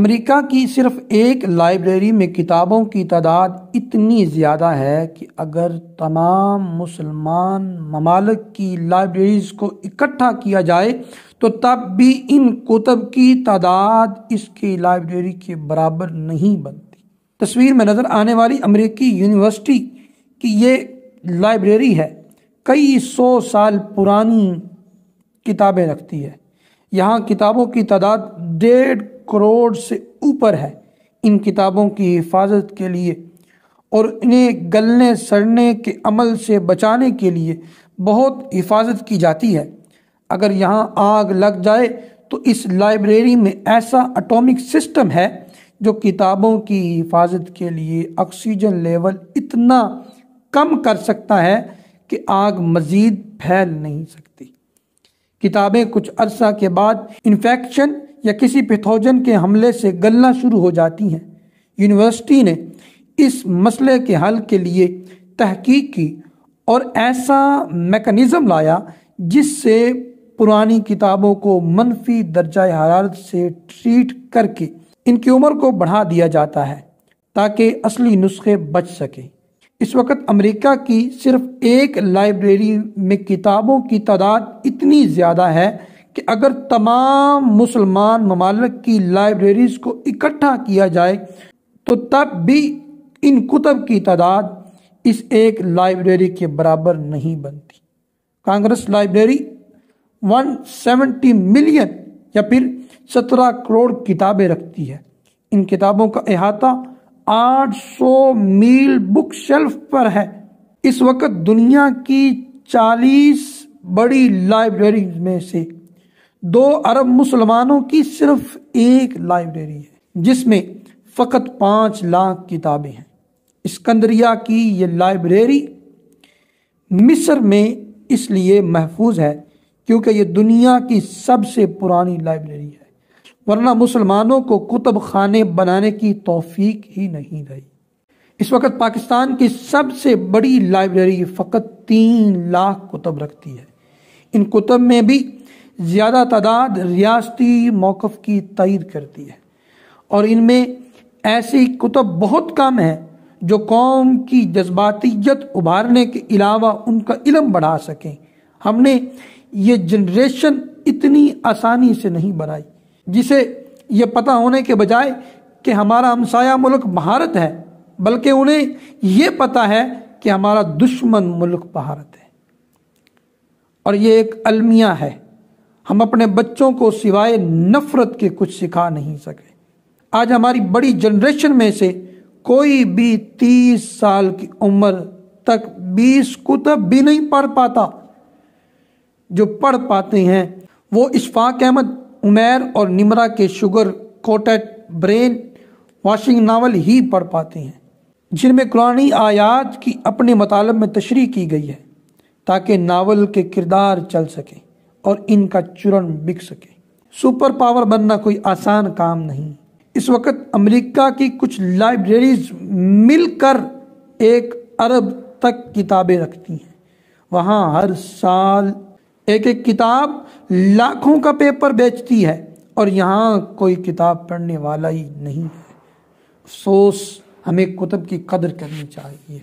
امریکہ کی صرف ایک لائبریری میں کتابوں کی تعداد اتنی زیادہ ہے کہ اگر تمام مسلمان ممالک کی لائبریریز کو اکٹھا کیا جائے تو تب بھی ان کتب کی تعداد اس کی لائبریری کے برابر نہیں بنتی۔ تصویر میں نظر آنے والی امریکی یونیورسٹی کی یہ لائبریری ہے، کئی سو سال پرانی کتابیں رکھتی ہے۔ یہاں کتابوں کی تعداد 1.5 کروڑ سے اوپر ہے۔ ان کتابوں کی حفاظت کے لیے اور انہیں گلنے سڑنے کے عمل سے بچانے کے لیے بہت حفاظت کی جاتی ہے۔ اگر یہاں آگ لگ جائے تو اس لائبریری میں ایسا اٹامک سسٹم ہے جو کتابوں کی حفاظت کے لیے آکسیجن لیول اتنا کم کر سکتا ہے کہ آگ مزید پھیل نہیں سکتی۔ کتابیں کچھ عرصہ کے بعد انفیکشن یا کسی پیتھوجن کے حملے سے گلنا شروع ہو جاتی ہیں۔ یونیورسٹی نے اس مسئلے کے حل کے لیے تحقیق کی اور ایسا میکانزم لایا جس سے پرانی کتابوں کو منفی درجہ حرارت سے ٹریٹ کر کے ان کی عمر کو بڑھا دیا جاتا ہے تاکہ اصلی نسخے بچ سکیں۔ اس وقت امریکہ کی صرف ایک لائبریری میں کتابوں کی تعداد اتنی زیادہ ہے کہ اگر تمام مسلمان ممالک کی لائبریریز کو اکٹھا کیا جائے تو تب بھی ان کتب کی تعداد اس ایک لائبریری کے برابر نہیں بنتی۔ کانگریس لائبریری 170 ملین یا پھر 17 کروڑ کتابیں رکھتی ہے۔ ان کتابوں کا احاطہ 800 میل بک شیلف پر ہے۔ اس وقت دنیا کی 40 بڑی لائبریریز میں سے 2 ارب مسلمانوں کی صرف ایک لائبریری ہے جس میں فقط 5 لاکھ کتابیں ہیں۔ اسکندریہ کی یہ لائبریری مصر میں اس لیے محفوظ ہے کیونکہ یہ دنیا کی سب سے پرانی لائبریری ہے، ورنہ مسلمانوں کو کتب خانے بنانے کی توفیق ہی نہیں رہی۔ اس وقت پاکستان کی سب سے بڑی لائبریری فقط 3 لاکھ کتب رکھتی ہے۔ ان کتب میں بھی زیادہ تعداد ریاستی موقف کی تائید کرتی ہے اور ان میں ایسی کتب بہت کم ہیں جو قوم کی جذباتیت ابھارنے کے علاوہ ان کا علم بڑھا سکیں۔ ہم نے یہ جنریشن اتنی آسانی سے نہیں بنائی جسے یہ پتہ ہونے کے بجائے کہ ہمارا ہمسایہ ملک بھارت ہے، بلکہ انہیں یہ پتہ ہے کہ ہمارا دشمن ملک بھارت ہے، اور یہ ایک المیہ ہے۔ ہم اپنے بچوں کو سوائے نفرت کے کچھ سکھا نہیں سکے۔ آج ہماری بڑی جنریشن میں سے کوئی بھی 30 سال کی عمر تک 20 کتب بھی نہیں پڑھ پاتا۔ جو پڑھ پاتے ہیں وہ اشفاق احمد عمیر اور نمرا کے sugar coated brainwashing novel ہی پڑھ پاتے ہیں جن میں قرآنی آیات کی اپنے مطالب میں تشریح کی گئی ہے تاکہ ناول کے کردار چل سکیں اور ان کا چرن بک سکے۔ سپر پاور بننا کوئی آسان کام نہیں۔ اس وقت امریکہ کی کچھ لائبریریز مل کر 1 ارب تک کتابیں رکھتی ہیں۔ وہاں ہر سال ایک کتاب لاکھوں کا پیپر بیچتی ہے اور یہاں کوئی کتاب پڑھنے والا ہی نہیں ہے۔ افسوس، ہمیں کتب کی قدر کرنی چاہیے۔